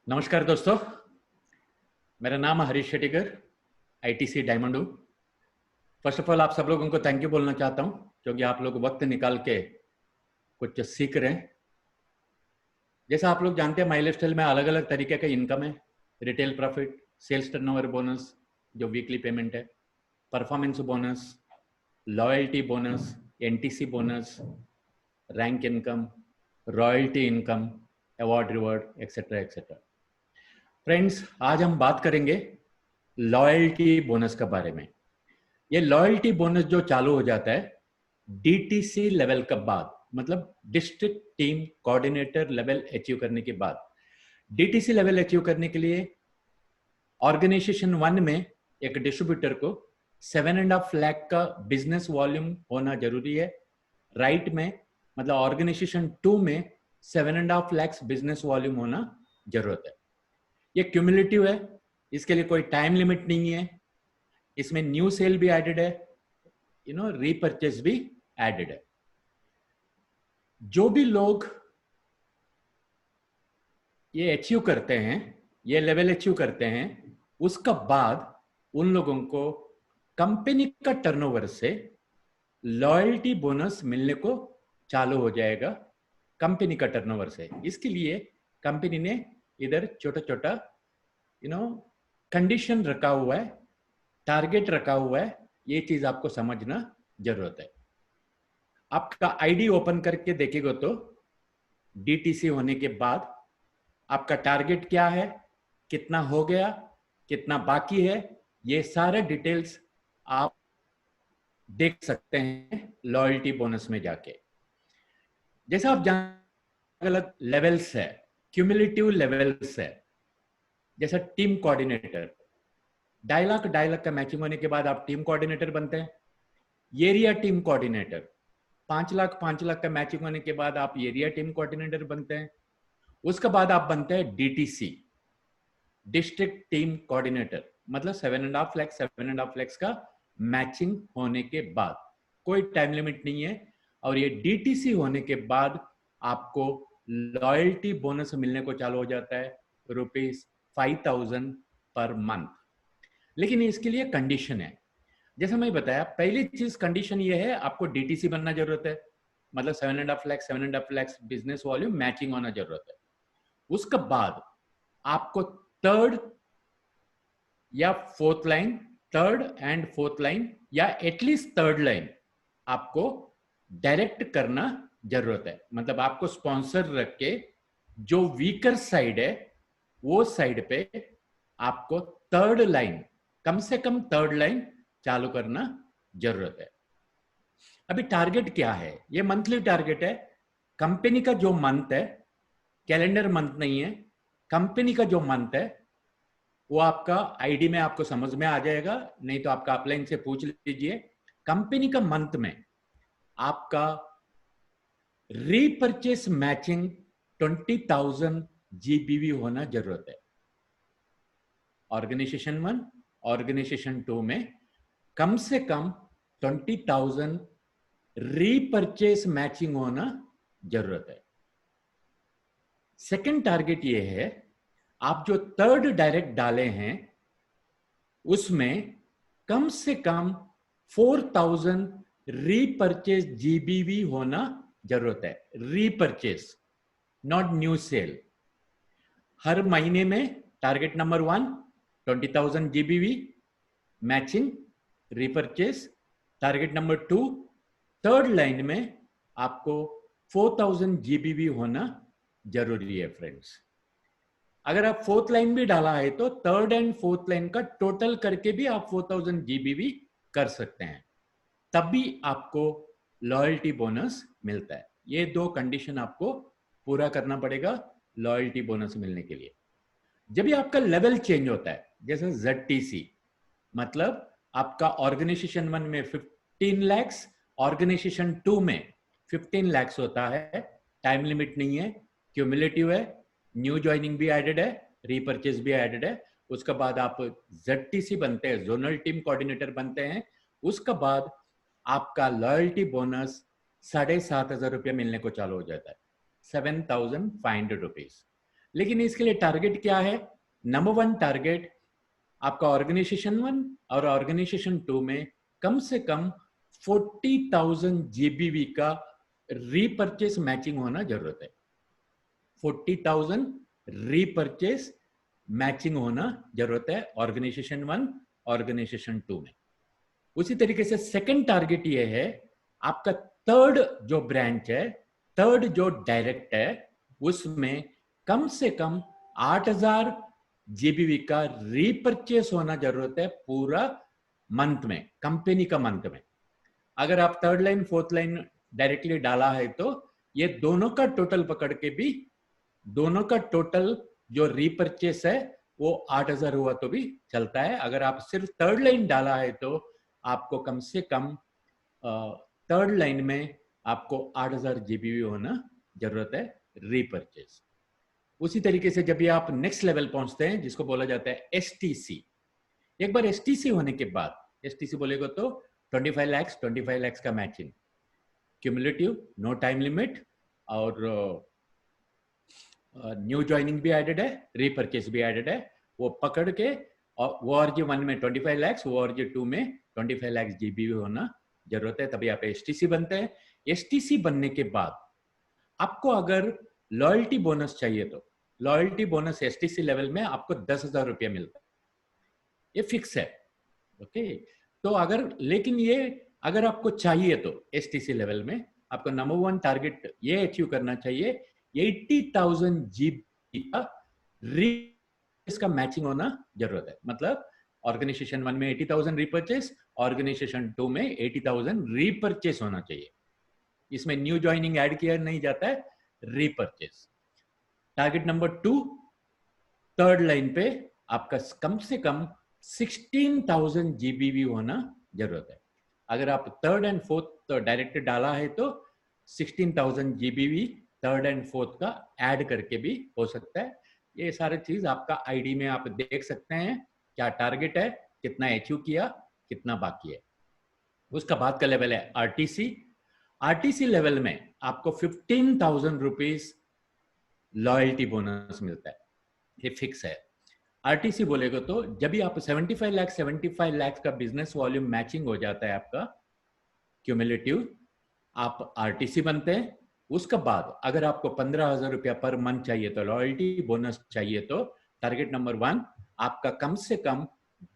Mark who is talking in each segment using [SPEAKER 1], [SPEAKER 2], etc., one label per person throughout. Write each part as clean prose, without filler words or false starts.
[SPEAKER 1] नमस्कार दोस्तों, मेरा नाम है हरीश शेट्टीकर, आईटीसी डायमंड हूँ। फर्स्ट ऑफ ऑल आप सब लोगों को थैंक यू बोलना चाहता हूँ क्योंकि आप लोग वक्त निकाल के कुछ सीख रहे हैं। जैसा आप लोग जानते हैं, माई लाइफस्टाइल में अलग अलग तरीके का इनकम है। Retail profit, sales turnover bonus जो वीकली पेमेंट है, performance bonus, loyalty bonus, NTC bonus, rank income, royalty income, award reward etcetera etcetera. Friends, आज हम बात करेंगे लॉयल्टी बोनस के बारे में। ये लॉयल्टी बोनस जो चालू हो जाता है डीटीसी लेवल के बाद, मतलब district team coordinator level achieve करने के बाद। डीटीसी लेवल अचीव करने के लिए ऑर्गेनाइजेशन 1 में एक डिस्ट्रीब्यूटर को 7.5 लाख का बिजनेस वॉल्यूम होना जरूरी है। राइट में मतलब ऑर्गेनाइजेशन 2 में 7.5 लाख बिजनेस वॉल्यूम होना जरूरत है। ये क्यूमुलेटिव है, इसके लिए कोई टाइम लिमिट नहीं है। इसमें न्यू सेल भी एडेड है, रीपर्चेस भी एडेड है। जो भी लोग ये अचीव करते हैं, ये लेवल अचीव करते हैं, उसका बाद उन लोगों को कंपनी का टर्नओवर से लॉयल्टी बोनस मिलने को चालू हो जाएगा। कंपनी का टर्नओवर से, इसके लिए कंपनी ने इधर छोटा छोटा कंडीशन रखा हुआ है, टारगेट रखा हुआ है। ये चीज आपको समझना जरूरत है। आपका आईडी ओपन करके देखेगा तो डीटीसी होने के बाद आपका टारगेट क्या है, कितना हो गया, कितना बाकी है, ये सारे डिटेल्स आप देख सकते हैं लॉयल्टी बोनस में जाके। जैसा आप जान, अलग लेवल्स है, क्यूमुलेटिव लेवल्स है। जैसा टीम कोऑर्डिनेटर, 2.5 लाख का मैचिंग होने के बाद आप टीम कोऑर्डिनेटर बनते हैं। एरिया टीम कोऑर्डिनेटर, 5 लाख का मैचिंग होने के बाद आप एरिया टीम कोऑर्डिनेटर बनते हैं। उसके बाद आप बनते हैं डीटीसी, डिस्ट्रिक्ट टीम कोऑर्डिनेटर, मतलब 7.5 लाख का मैचिंग होने के बाद। कोई टाइम लिमिट नहीं है। और ये डीटीसी होने के बाद आपको लॉयल्टी बोनस मिलने को चालू हो जाता है, ₹5,000 पर मंथ। लेकिन इसके लिए कंडीशन है। जैसा मैं बताया, पहली चीज कंडीशन ये है, आपको डीटीसी बनना जरूरत है, मतलब 7.5 लाख बिजनेस वॉल्यूम मैचिंग होना जरूरत है। उसके बाद आपको थर्ड या fourth line, third and fourth line या एटलीस्ट थर्ड लाइन आपको डायरेक्ट करना जरूरत है। मतलब आपको स्पॉन्सर रख के जो वीकर साइड है वो साइड पे आपको थर्ड लाइन, कम से कम थर्ड लाइन चालू करना जरूरत है। अभी टारगेट क्या है? ये मंथली टारगेट है। कंपनी का जो मंथ है, कैलेंडर मंथ नहीं है, कंपनी का जो मंथ है वो आपका आईडी में आपको समझ में आ जाएगा, नहीं तो आपका अपलाइन से पूछ लीजिए। कंपनी का मंथ में आपका रीपर्चेस मैचिंग 20,000 जीबीवी होना जरूरत है। ऑर्गेनाइजेशन 1, ऑर्गेनाइजेशन 2 में कम से कम 20,000 रीपर्चेस मैचिंग होना जरूरत है। सेकंड टारगेट ये है, आप जो थर्ड डायरेक्ट डाले हैं उसमें कम से कम 4,000 रीपर्चेस जीबीवी होना जरूरत है। Repurchase, not new sale. हर महीने में target number 1 20,000 GBV matching repurchase. Target number 2 third line में आपको 4,000 जीबीवी होना जरूरी है। फ्रेंड्स, अगर आप फोर्थ लाइन भी डाला है तो थर्ड एंड फोर्थ लाइन का टोटल करके भी आप 4,000 जीबीवी कर सकते हैं, तब भी आपको लॉयल्टी बोनस मिलता है। ये दो कंडीशन आपको पूरा करना पड़ेगा लॉयल्टी बोनस मिलने के लिए। जब भी आपका लेवल चेंज होता है, जैसे ZTC, मतलब आपका ऑर्गेनाइजेशन 1 में 15 लाख, ऑर्गेनाइजेशन 2 में 15 लाख होता है। टाइम लिमिट नहीं है, क्यूमुलेटिव है, न्यू ज्वाइनिंग भी एडेड है, रीपर्चेस भी एडेड है। उसके बाद आप ZTC बनते हैं, जोनल टीम कोऑर्डिनेटर बनते हैं। उसके बाद आपका लॉयल्टी बोनस 7,500 रुपये मिलने को चालू हो जाता है, ₹7,500। लेकिन इसके लिए टारगेट क्या है? नंबर 1 टारगेट आपका ऑर्गेनाइजेशन 1 और ऑर्गेनाइजेशन 2 में कम से कम 40,000 जीबीवी का रीपरचेस मैचिंग होना जरूरत है। 40,000 रीपरचेस मैचिंग होना जरूरत है ऑर्गेनाइजेशन 1 ऑर्गेनाइजेशन 2 में। उसी तरीके से सेकंड टारगेट ये है, आपका थर्ड जो ब्रांच है, थर्ड जो डायरेक्ट है, उसमें कम से कम 8,000 जीबीवी का रीपरचेस होना जरूरत है पूरा मंथ में, कंपनी का मंथ में। अगर आप third line fourth line directly डाला है तो ये दोनों का टोटल पकड़ के भी, दोनों का टोटल जो रीपरचेस है वो 8,000 हुआ तो भी चलता है। अगर आप सिर्फ थर्ड लाइन डाला है तो आपको कम से कम थर्ड लाइन में आपको 8,000 जीबीवी होना जरूरत है रीपरचेस। उसी तरीके से जब भी आप नेक्स्ट लेवल पहुंचते हैं जिसको बोला जाता है एसटीसी, एक बार एसटीसी होने के बाद, एसटीसी बोलेगा तो 25 lakhs का matching, cumulative, no time limit, और न्यू ज्वाइनिंग भी एडेड है, रीपरचेस भी एडेड है। वो पकड़ के, और ORG 1 में 25 lakhs, ORG 2 में 25 lakhs जीबीवी होना जरूरत है, तभी आप एसटीसी बनते हैं। एसटीसी बनने के बाद आपको अगर लॉयल्टी बोनस चाहिए तो लॉयल्टी बोनस एसटीसी लेवल में आपको 10,000 रुपया मिलता है, ये फिक्स है। ओके, तो अगर, लेकिन ये अगर आपको चाहिए तो एसटीसी लेवल में आपको नंबर 1 टारगेट ये अचीव करना चाहिए, 80,000 जीबी का रीपरचेस का मैचिंग होना जरूरत है। मतलब ऑर्गेनाइजेशन 1 में 80,000 रीपरचेस, ऑर्गेनाइजेशन 2 में 80,000 रीपरचेस होना चाहिए। इसमें न्यू ज्वाइनिंग ऐड किया नहीं जाता है, रीपरचेस। टारगेट नंबर 2, थर्ड लाइन पे आपका कम से कम 16,000 जीबीवी होना जरूरत है। अगर आप थर्ड एंड फोर्थ डायरेक्ट डाला है तो 16,000 जीबीवी थर्ड एंड फोर्थ का ऐड करके भी हो सकता है। ये सारे चीज आपका आईडी में आप देख सकते हैं, क्या टारगेट है, कितना अचीव किया, कितना बाकी है। उसका बाद का लेवल है आरटीसी। आरटीसी लेवल में आपको 15,000 रुपीज लॉयल्टी बोनस मिलता है, ये फिक्स है। आरटीसी बोलेगा तो जब भी आप 75 लाख का बिजनेस वॉल्यूम मैचिंग हो जाता है आपका क्यूमुलेटिव, आप आरटीसी बनते हैं। उसके बाद अगर आपको 15,000 रुपया पर मंथ चाहिए तो लॉयल्टी बोनस चाहिए तो टारगेट नंबर 1 आपका कम से कम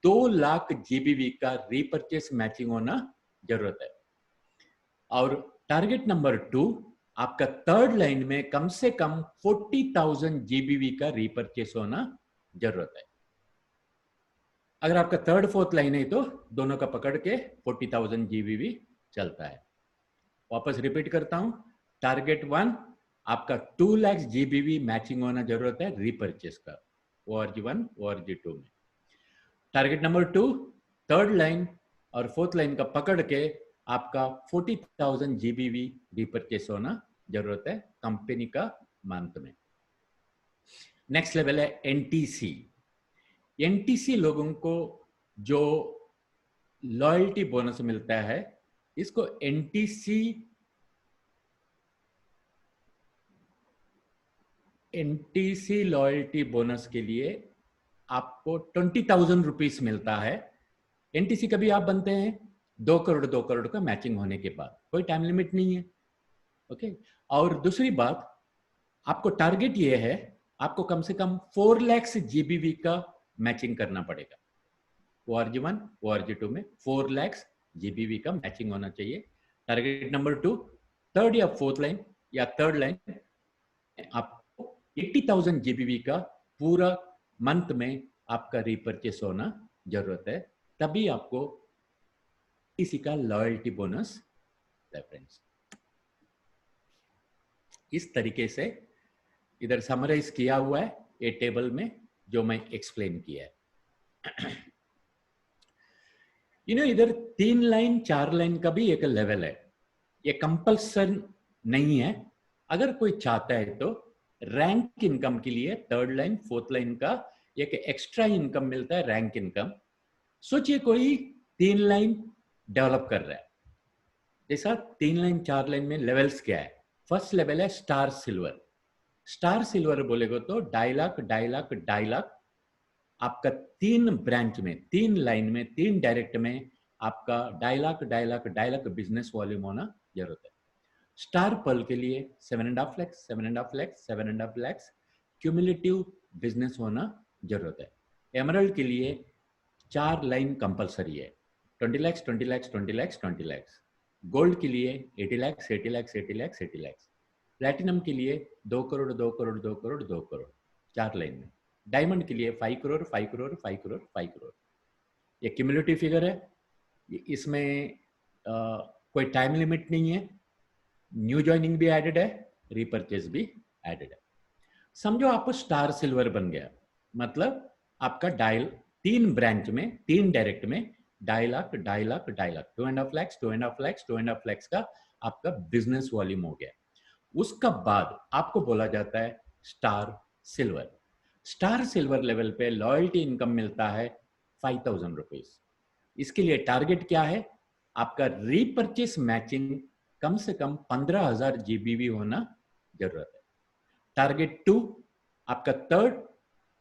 [SPEAKER 1] 2 लाख जीबीवी का रीपरचेस मैचिंग होना जरूरत है। और टारगेट नंबर 2 आपका थर्ड लाइन में कम से कम 40,000 जीबीवी का रीपरचेस होना जरूरत है। अगर आपका थर्ड फोर्थ लाइन है तो दोनों का पकड़ के 40,000 जीबीवी चलता है। वापस रिपीट करता हूं, टारगेट 1 आपका 2 लाख जीबीवी मैचिंग होना जरूरत है रीपरचेस का, ORG 1 ORG 2 में। टारगेट नंबर 2 थर्ड लाइन और फोर्थ लाइन का पकड़ के आपका 40,000 जीबीवी रीपरचेस होना जरूरत है कंपनी का मंथ में। नेक्स्ट लेवल है एनटीसी। एनटीसी लोगों को जो लॉयल्टी बोनस मिलता है, इसको एनटीसी लॉयल्टी बोनस के लिए आपको 20,000 रुपीस मिलता है। एनटीसी कभी आप बनते हैं 2 करोड़ का मैचिंग होने के बाद, कोई टाइम लिमिट नहीं है। ओके, और दूसरी बात, आपको टारगेट ये है, आपको कम से कम 4 लाख जीबीवी का मैचिंग करना पड़ेगा। ORG 1 ORG 2 में 4 लाख जीबीवी का मैचिंग होना चाहिए। टारगेट नंबर 2 थर्ड या फोर्थ लाइन या थर्ड लाइन आपको 80,000 जीबीवी का पूरा मंथ में आपका रीपरचेस होना जरूरत है, तभी आपको इसी का लॉयल्टी बोनस रेफरेंस। इस तरीके से इधर समराइज किया हुआ है ये टेबल में जो मैं एक्सप्लेन किया है। इधर 3 लाइन 4 लाइन का भी एक लेवल है, ये कंपल्सन नहीं है। अगर कोई चाहता है तो रैंक इनकम के लिए थर्ड लाइन फोर्थ लाइन का एक एक्स्ट्रा इनकम मिलता है, रैंक इनकम। सोचिए कोई 3 लाइन डेवलप कर रहा है, जैसा 3 लाइन 4 लाइन में लेवल्स क्या है। फर्स्ट लेवल है स्टार सिल्वर। स्टार सिल्वर बोलेगा तो 2.5 लाख 2.5 लाख आपका 3 ब्रांच में, 3 लाइन में, 3 डायरेक्ट में आपका 2.5 लाख बिजनेस वॉल्यूम होना जरूरत है। स्टार पर्ल के लिए 7.5 लाख 7.5 लाख 7.5 लाख क्यूमुलेटिव बिजनेस होना जरूरत है। एमरल्ड के लिए 4 लाइन कंपलसरी है, 20 लाख 20 लाख 20 लाख 20 लाख। गोल्ड के लिए 80 लाख 80 लाख 80 लाख 80 लाख। प्लैटिनम के लिए 2 करोड़ 2 करोड़ 2 करोड़ 2 करोड़ 4 लाइन में। डायमंड के लिए 5 करोड़ 5 करोड़ 5 करोड़ 5 करोड़। ये क्यूमुलेटिव फिगर है, इसमें कोई टाइम लिमिट नहीं है। न्यू ज्वाइनिंग भी एडेड है, रीपरचेज भी एडेड है। समझो आपको स्टार सिल्वर बन गया, मतलब आपका 3 ब्रांच में, 3 डायरेक्ट में 2.5 लाख 2.5 लाख 2.5 लाख 2.5 लाख 2.5 लाख 2.5 लाख का आपका बिजनेस वॉल्यूम हो गया। उसका बाद आपको बोला जाता है star silver. Star silver level पे लॉयल्टी इनकम मिलता है 5,000 रुपीज। इसके लिए टारगेट क्या है? आपका रीपरचेस मैचिंग कम से कम 15,000 जीबीवी होना जरूरत है। टारगेट 2 आपका थर्ड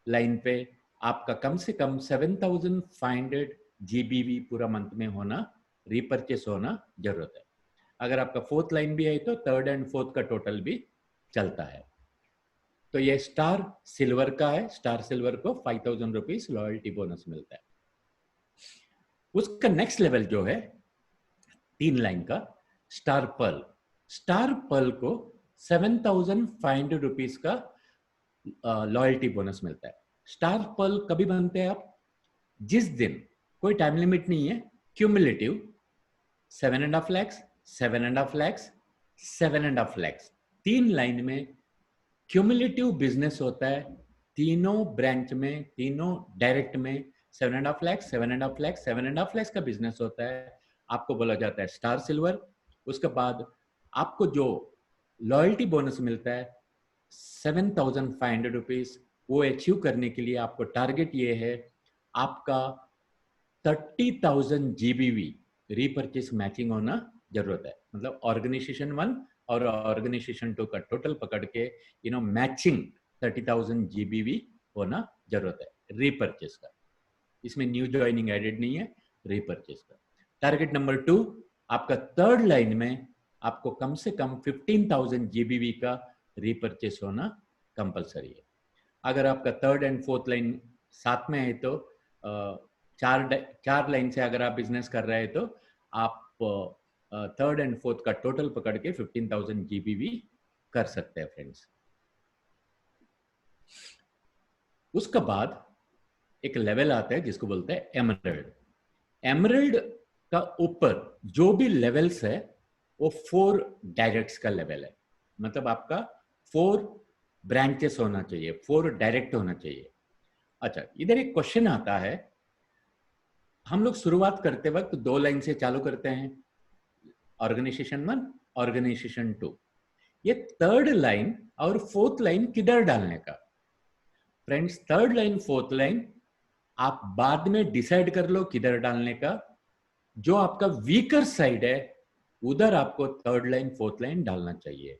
[SPEAKER 1] लाइन पे आपका कम से कम 7,500 जीबीवी पूरा मंथ में होना, रीपरचेस होना जरूरत है। अगर आपका फोर्थ लाइन भी है तो थर्ड एंड फोर्थ का टोटल भी चलता है। तो ये स्टार सिल्वर का है। स्टार सिल्वर को 5,000 रुपीज लॉयल्टी बोनस मिलता है। उसका नेक्स्ट लेवल जो है 3 लाइन का स्टार पर्ल। स्टार पर्ल को 7,500 रुपीज का लॉयल्टी बोनस मिलता है। स्टार पर्ल कभी बनते हैं आप? जिस दिन, कोई टाइम लिमिट नहीं है, क्यूमुलेटिव 7.5 लाख 7.5 लाख 7.5 लाख 3 लाइन में क्यूमुलेटिव बिजनेस होता है। तीनों ब्रांच में, तीनों डायरेक्ट में 7.5 लाख 7.5 लाख 7.5 लाख का बिजनेस होता है। आपको बोला जाता है स्टार सिल्वर। उसके बाद आपको जो लॉयल्टी बोनस मिलता है 7,500 रुपीज, वो अचीव करने के लिए आपको टारगेट ये है, आपका 30,000 जीबीवी रीपरचेस मैचिंग होना जरूरत है। मतलब ऑर्गेनाइजेशन 1 और ऑर्गेनाइजेशन 2 का टोटल पकड़ के मैचिंग 30,000 जीबीवी होना जरूरत है रीपरचेस का। इसमें न्यू ज्वाइनिंग एडेड नहीं है, रीपरचेस का। टारगेट नंबर 2 आपका थर्ड लाइन में आपको कम से कम 15,000 जीबीवी का रीपरचेस होना कंपलसरी है। अगर आपका थर्ड एंड फोर्थ लाइन साथ में है तो चार लाइन से अगर आप बिजनेस कर रहे हैं तो आप थर्ड एंड फोर्थ का टोटल पकड़ के 15,000 जीबीवी कर सकते हैं फ्रेंड्स। उसके बाद एक लेवल आता है जिसको बोलते हैं एमरल्ड। एमरल्ड का ऊपर जो भी लेवल्स है वो 4 डायरेक्ट्स का लेवल है। मतलब आपका 4 ब्रांचेस होना चाहिए, 4 डायरेक्ट होना चाहिए। अच्छा, इधर एक क्वेश्चन आता है। हम लोग शुरुआत करते वक्त 2 लाइन से चालू करते हैं, ऑर्गेनाइजेशन 1, ऑर्गेनाइजेशन 2। ये थर्ड लाइन और फोर्थ लाइन किधर डालने का? Friends, third line fourth line आप बाद में डिसाइड कर लो किधर डालने का। जो आपका वीकर साइड है उधर आपको थर्ड लाइन फोर्थ लाइन डालना चाहिए।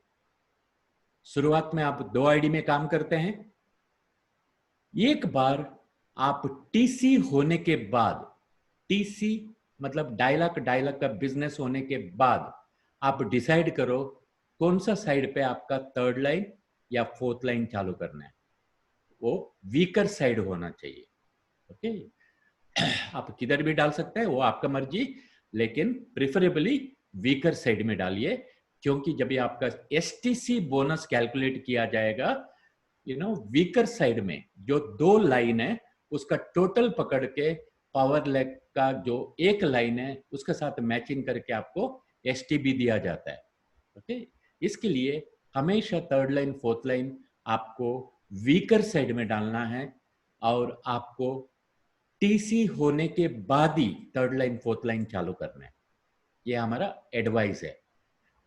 [SPEAKER 1] शुरुआत में आप 2 आईडी में काम करते हैं। एक बार आप टीसी होने के बाद, टीसी मतलब 2.5 लाख का बिजनेस होने के बाद आप डिसाइड करो कौन सा साइड पे आपका थर्ड लाइन या फोर्थ लाइन चालू करना है। वो वीकर साइड होना चाहिए। ओके, आप किधर भी डाल सकते हैं, वो आपका मर्जी, लेकिन प्रिफरेबली वीकर साइड में डालिए। क्योंकि जब ये आपका एसटीसी बोनस कैलकुलेट किया जाएगा, वीकर साइड में जो 2 लाइन है उसका टोटल पकड़ के पावर लेग का जो 1 लाइन है उसके साथ मैचिंग करके आपको एसटीबी दिया जाता है। ओके, इसके लिए हमेशा थर्ड लाइन फोर्थ लाइन आपको वीकर साइड में डालना है और आपको टीसी होने के बाद ही थर्ड लाइन फोर्थ लाइन चालू करना है। ये हमारा एडवाइस है,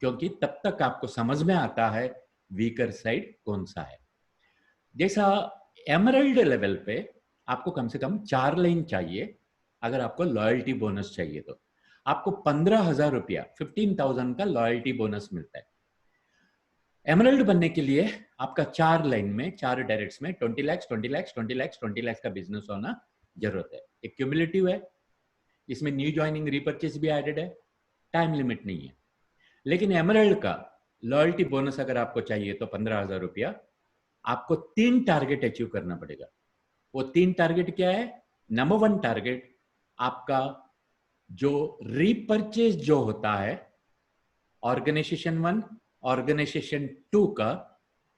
[SPEAKER 1] क्योंकि तब तक आपको समझ में आता है वीकर साइड कौन सा है। जैसा एमरल्ड लेवल पे आपको कम से कम 4 लाइन चाहिए। अगर आपको लॉयल्टी बोनस चाहिए तो आपको 15,000 रुपया, 15,000 का लॉयल्टी बोनस मिलता है। एमरल्ड बनने के लिए आपका 4 लाइन में, 4 डायरेक्ट्स में 20 लाख 20 लाख 20 लाख 20 लाख का बिजनेस होना जरूरत है। एक क्यूमुलेटिव है, इसमें न्यू ज्वाइनिंग रीपर्चेस भी एडेड है, टाइम लिमिट नहीं है। लेकिन एमरल्ड का लॉयल्टी बोनस अगर आपको चाहिए तो 15,000 रुपया आपको 3 टारगेट अचीव करना पड़ेगा। वो 3 टारगेट क्या है? नंबर 1 टारगेट आपका जो रीपर्चेज जो होता है ऑर्गेनाइजेशन 1 ऑर्गेनाइजेशन 2 का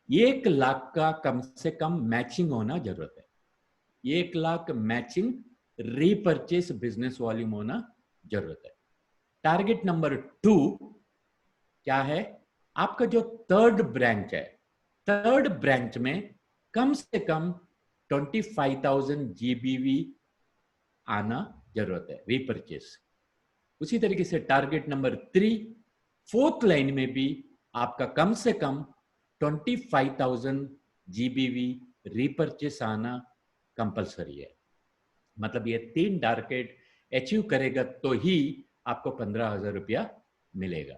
[SPEAKER 1] 1 लाख का कम से कम मैचिंग होना जरूरत है। 1 lakh matching repurchase business volume होना जरूरत है। टारगेट नंबर 2 क्या है? आपका जो 3rd ब्रांच है, 3rd ब्रांच में कम से कम 25,000 जीबीवी आना जरूरत है रीपर्चेज। उसी तरीके से टारगेट नंबर 3 4th लाइन में भी आपका कम से कम 25,000 जीबीवी रीपर्चेस आना कंपलसरी है। मतलब ये 3 टारगेट अचीव करेगा तो ही आपको 15,000 रुपया मिलेगा।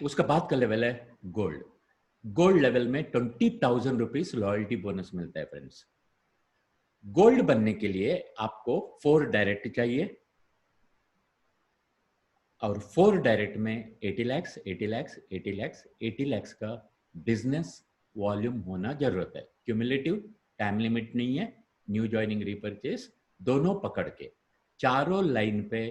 [SPEAKER 1] उसका बाद का लेवल है गोल्ड। गोल्ड लेवल में 20,000 रुपीज लॉयल्टी बोनस मिलता है फ्रेंड्स। गोल्ड बनने के लिए आपको 4 डायरेक्ट चाहिए और 4 डायरेक्ट में 80 लाख 80 लाख 80 लाख 80 लाख का बिजनेस वॉल्यूम होना जरूरत है। क्यूमुलेटिव, टाइम लिमिट नहीं है, न्यू ज्वाइनिंग रीपर्चेस दोनों पकड़ के चारों लाइन पे,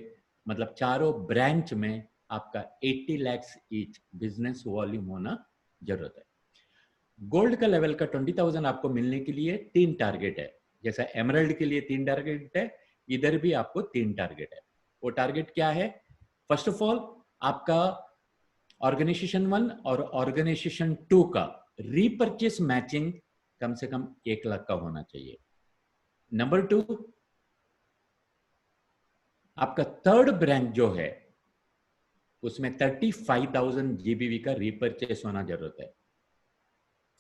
[SPEAKER 1] मतलब चारों ब्रांच में आपका 80 लाख ईच बिजनेस वॉल्यूम होना जरूरत है। गोल्ड का लेवल का 20,000 आपको मिलने के लिए 3 टारगेट है। जैसा एमरल्ड के लिए 3 टारगेट है, इधर भी आपको 3 टारगेट है। वो टारगेट क्या है? फर्स्ट ऑफ ऑल आपका ऑर्गेनाइजेशन 1 और ऑर्गेनाइजेशन 2 का रीपर्चेस मैचिंग कम से कम 1 लाख का होना चाहिए। नंबर 2 आपका 3rd ब्रांच जो है उसमें 35,000 जीबीवी का रीपर्चेस होना जरूरत है।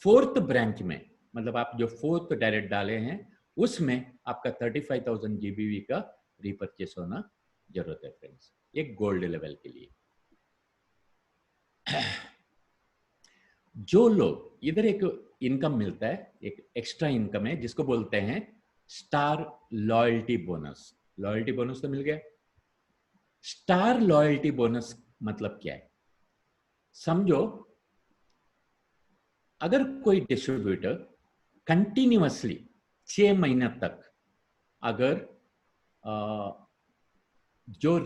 [SPEAKER 1] 4th ब्रांच में, मतलब आप जो 4th डायरेक्ट डाले हैं उसमें आपका 35,000 जीबीवी का रीपर्चेस होना जरूरत है फ्रेंड्स, एक गोल्ड लेवल के लिए। जो लोग इधर एक इनकम मिलता है, एक एक्स्ट्रा इनकम है जिसको बोलते हैं star loyalty bonus. Loyalty bonus तो मिल गया। स्टार लॉयल्टी बोनस मतलब क्या है? समझो अगर कोई डिस्ट्रीब्यूटर कंटिन्यूअसली 6 महीने तक अगर जो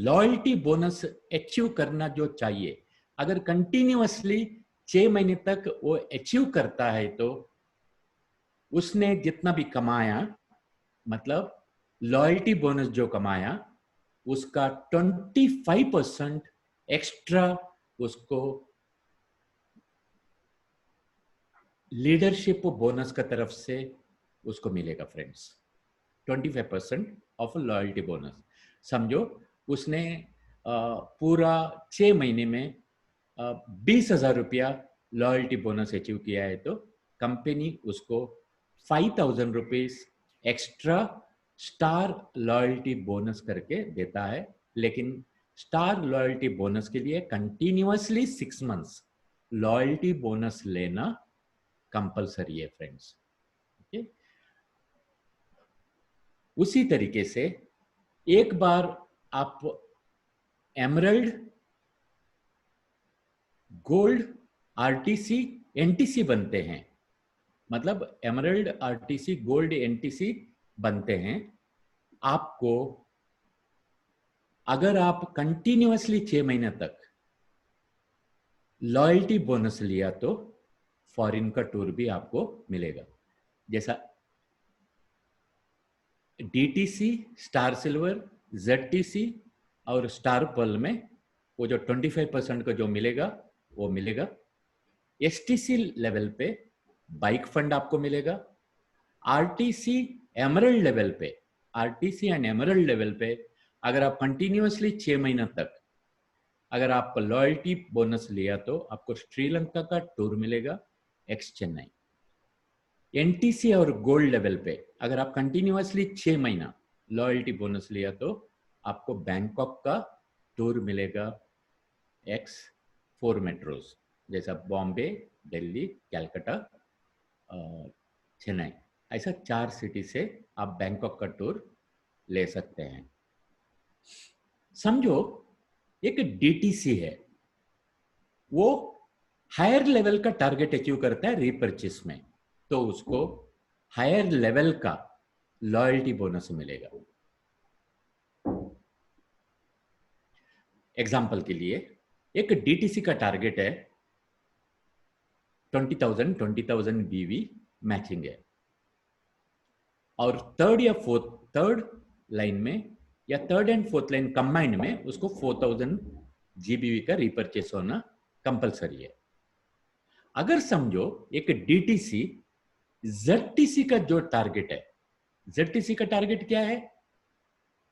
[SPEAKER 1] लॉयल्टी बोनस अचीव करना जो चाहिए, अगर कंटिन्यूअसली 6 महीने तक वो अचीव करता है तो उसने जितना भी कमाया, मतलब लॉयल्टी बोनस जो कमाया उसका 25% एक्स्ट्रा उसको लीडरशिप बोनस का तरफ से उसको मिलेगा फ्रेंड्स। 25% of loyalty bonus. समझो उसने पूरा 6 महीने में 20,000 रुपया लॉयल्टी बोनस अचीव किया है तो कंपनी उसको 5,000 rupees extra star loyalty bonus करके देता है। लेकिन स्टार लॉयल्टी बोनस के लिए कंटिन्यूअसली 6 मंथ्स लॉयल्टी बोनस लेना कंपलसरी है फ्रेंड्स। ओके, उसी तरीके से एक बार आप एमरल्ड, गोल्ड, आरटीसी, एनटीसी बनते हैं, मतलब एमरल्ड, आरटीसी, गोल्ड, एनटीसी बनते हैं, आपको अगर आप कंटिन्यूअसली 6 महीने तक लॉयल्टी बोनस लिया तो फॉरेन का टूर भी आपको मिलेगा। जैसा डीटीसी, स्टार सिल्वर, जेडटीसी और स्टार पर्ल में वो जो 25% का जो मिलेगा वो मिलेगा। एसटीसी लेवल पे बाइक फंड आपको मिलेगा। आरटीसी एमरल्ड लेवल पे, आरटीसी एंड एमरल्ड लेवल पे अगर आप कंटिन्यूअसली 6 महीना तक अगर आप लॉयल्टी बोनस लिया तो आपको श्रीलंका का टूर मिलेगा, एक्स चेन्नई। एनटीसी और गोल्ड लेवल पे अगर आप कंटिन्यूअसली 6 महीना लॉयल्टी बोनस लिया तो आपको बैंकॉक का टूर मिलेगा एक्स 4 मेट्रोज, जैसा बॉम्बे, दिल्ली, कैलकाटा, चेन्नई, ऐसा 4 सिटी से आप बैंकॉक का टूर ले सकते हैं। समझो एक डीटीसी है, वो हायर लेवल का टारगेट अचीव करता है रीपर्चेस में, तो उसको हायर लेवल का लॉयल्टी बोनस मिलेगा। एग्जाम्पल के लिए एक डीटीसी का टारगेट है 20,000 बीवी मैचिंग है, और थर्ड लाइन में या third and fourth line combined में उसको 4,000 जीबीवी का रिपर्चेस होना कंपलसरी है। अगर समझो एक डीटीसी जेडटीसी का जो टारगेट है, जेडटीसी का टारगेट क्या है,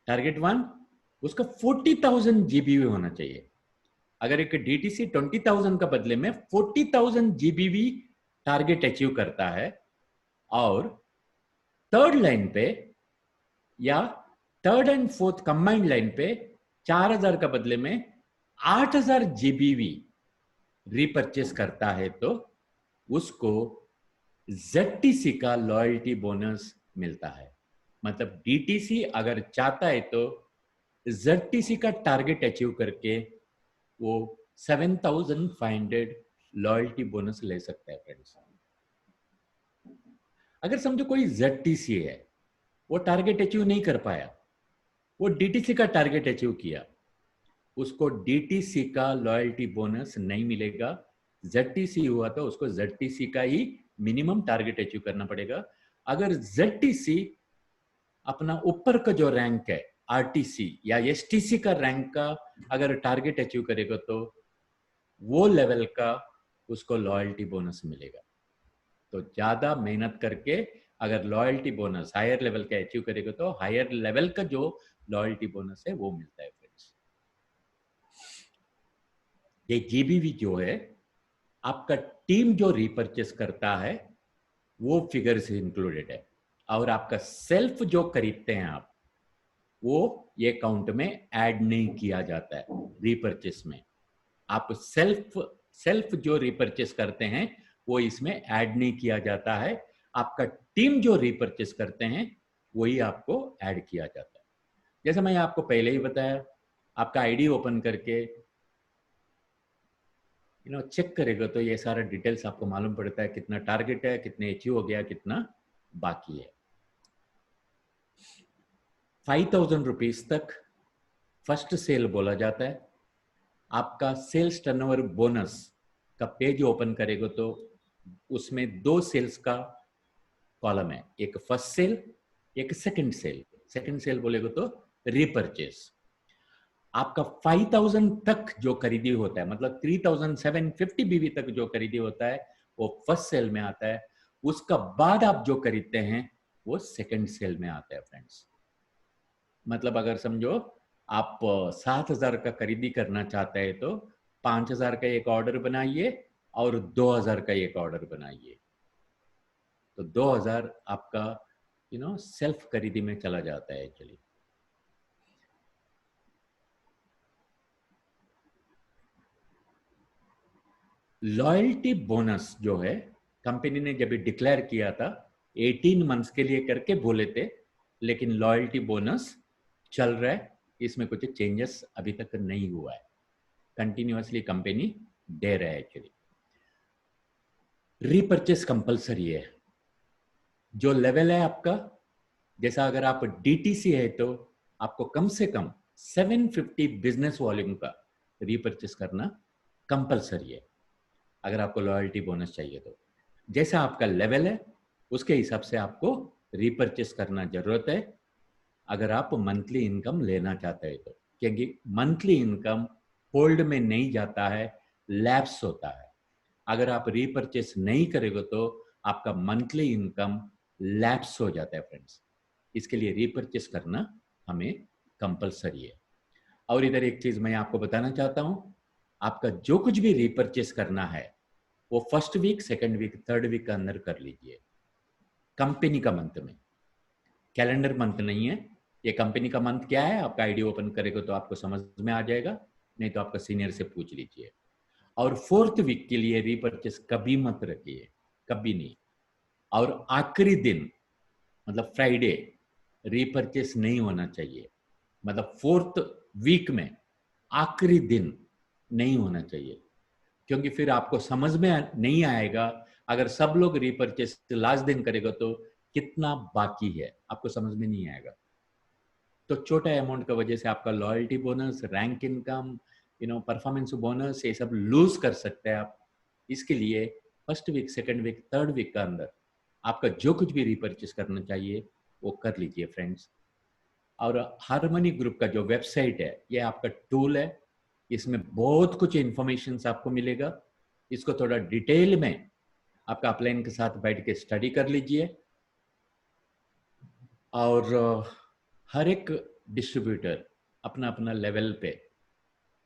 [SPEAKER 1] टारगेट 1 उसका 40,000 जीबीवी होना चाहिए। अगर एक डीटीसी 20,000 का बदले में 40,000 जीबीवी टारगेट अचीव करता है, और थर्ड लाइन पे या third and fourth combined line पे 4,000 का बदले में 8,000 जीबीवी रिपर्चेस करता है, तो उसको जेडटीसी का लॉयल्टी बोनस मिलता है। मतलब डीटीसी अगर चाहता है तो जेडटीसी का टारगेट अचीव करके वो 7,500 लॉयल्टी बोनस ले सकता है फ्रेंड्स। अगर समझो कोई जेडटीसी है, वो टारगेट अचीव नहीं कर पाया, वो डीटीसी का टारगेट अचीव किया, उसको डीटीसी का लॉयल्टी बोनस नहीं मिलेगा। जेडटीसी हुआ तो उसको जेडटीसी का ही मिनिमम टारगेट अचीव करना पड़ेगा। अगर जेडटीसी अपना ऊपर का जो रैंक है आरटीसी या एसटीसी का रैंक का अगर टारगेट अचीव करेगा, तो वो लेवल का उसको लॉयल्टी बोनस मिलेगा। तो ज्यादा मेहनत करके अगर लॉयल्टी बोनस हायर लेवल का अचीव करेगा, तो हायर लेवल का जो लॉयल्टी बोनस है वो मिलता है फ्रेंड्स। ये जीबीवी जो है, आपका टीम जो रिपर्चेस करता है वो फिगर से इंक्लूडेड है, और आपका सेल्फ जो खरीदते हैं आप, वो ये काउंट में ऐड नहीं किया जाता है रिपर्चेस में। आप सेल्फ जो रिपर्चेस करते हैं वो इसमें ऐड नहीं किया जाता है। आपका टीम जो रिपर्चेस करते हैं वही आपको ऐड किया जाता है। जैसे मैं आपको पहले ही बताया, आपका आईडी ओपन करके चेक करेगा तो ये सारा डिटेल्स आपको मालूम पड़ता है, कितना टारगेट है, कितने अचीव हो गया, कितना बाकी है। 5,000 रुपीज तक फर्स्ट सेल बोला जाता है। आपका सेल्स टर्नओवर बोनस का पेज ओपन करेगा तो उसमें 2 सेल्स का कॉलम है, एक फर्स्ट सेल, एक सेकंड सेल। सेकंड सेल बोलेगा तो रिपर्चेस। आपका 5,000 तक जो खरीदी होता है, मतलब 3,750 बीवी तक जो खरीदी होता है, वो फर्स्ट सेल में आता है। उसका बाद आप जो खरीदते हैं वो सेकंड सेल में आता है फ्रेंड्स। मतलब अगर समझो आप 7,000 का खरीदी करना चाहते हैं, तो 5,000 का एक ऑर्डर बनाइए और 2,000 का एक ऑर्डर बनाइए, तो 2,000 आपका सेल्फ खरीदी में चला जाता है एक्चुअली। लॉयल्टी बोनस जो है, कंपनी ने जब डिक्लेयर किया था 18 मंथ्स के लिए करके बोले थे, लेकिन लॉयल्टी बोनस चल रहा है, इसमें कुछ चेंजेस अभी तक नहीं हुआ है, कंटिन्यूअसली कंपनी दे रहा है एक्चुअली। रीपर्चेस कंपलसरी है। जो लेवल है आपका, जैसा अगर आप डीटीसी है तो आपको कम से कम 750 बिजनेस वॉल्यूम का रीपर्चेस करना कंपलसरी है, अगर आपको लॉयल्टी बोनस चाहिए तो। जैसा आपका लेवल है उसके हिसाब से आपको रीपर्चेस करना जरूरत है, अगर आप मंथली इनकम लेना चाहते हैं तो, क्योंकि मंथली इनकम होल्ड में नहीं जाता है, लैप्स होता है। अगर आप रीपर्चेस नहीं करेंगे तो आपका मंथली इनकम लैप्स हो जाता है फ्रेंड्स। इसके लिए रीपर्चेस करना हमें कंपलसरी है। और इधर एक चीज मैं आपको बताना चाहता हूं, आपका जो कुछ भी रीपर्चेस करना है वो first week, second week, third week के अंदर कर लीजिए, कंपनी का मंथ में, कैलेंडर मंथ नहीं है ये। कंपनी का मंथ क्या है आपका आईडी ओपन करेगा तो आपको समझ में आ जाएगा। नहीं तो आपका सीनियर से पूछ लीजिए। और 4th वीक के लिए रीपर्चेस कभी मत रखिए, कभी नहीं। और आखिरी दिन मतलब फ्राइडे रीपर्चेस नहीं होना चाहिए, मतलब 4th वीक में आखिरी दिन नहीं होना चाहिए, क्योंकि फिर आपको समझ में नहीं आएगा। अगर सब लोग रीपर्चेस लास्ट दिन करेगा तो कितना बाकी है आपको समझ में नहीं आएगा। तो छोटा अमाउंट की वजह से आपका loyalty bonus, rank income, performance bonus, ये सब लूज कर सकते हैं आप। इसके लिए first week, second week, third week का अंदर आपका जो कुछ भी रीपर्चेस करना चाहिए वो कर लीजिए फ्रेंड्स। और हार्मनी ग्रुप का जो वेबसाइट है ये आपका टूल है, इसमें बहुत कुछ इंफॉर्मेशन आपको मिलेगा। इसको थोड़ा डिटेल में आपका अपलाइन के साथ बैठ के स्टडी कर लीजिए। और हर एक डिस्ट्रीब्यूटर अपना अपना लेवल पे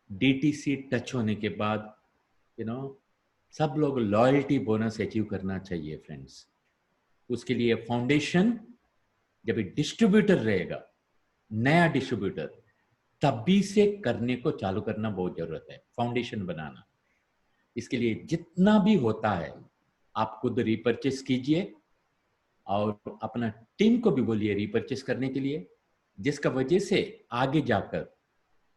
[SPEAKER 1] डीटीसी टच होने के बाद सब लोग लॉयल्टी बोनस अचीव करना चाहिए फ्रेंड्स। उसके लिए फाउंडेशन जब डिस्ट्रीब्यूटर रहेगा, नया डिस्ट्रीब्यूटर, तभी से करने को चालू करना बहुत जरूरत है, फाउंडेशन बनाना। इसके लिए जितना भी होता है आप खुद रीपर्चेस कीजिए और अपना टीम को भी बोलिए रीपर्चेस करने के लिए, जिसका वजह से आगे जाकर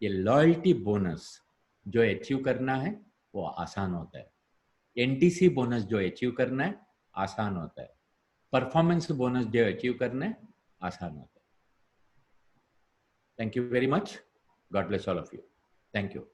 [SPEAKER 1] ये लॉयल्टी बोनस जो अचीव करना है वो आसान होता है। एनटीसी बोनस जो अचीव करना है आसान होता है। परफॉर्मेंस बोनस जो अचीव करना है आसान होता है। Thank you very much. God bless all of you. Thank you.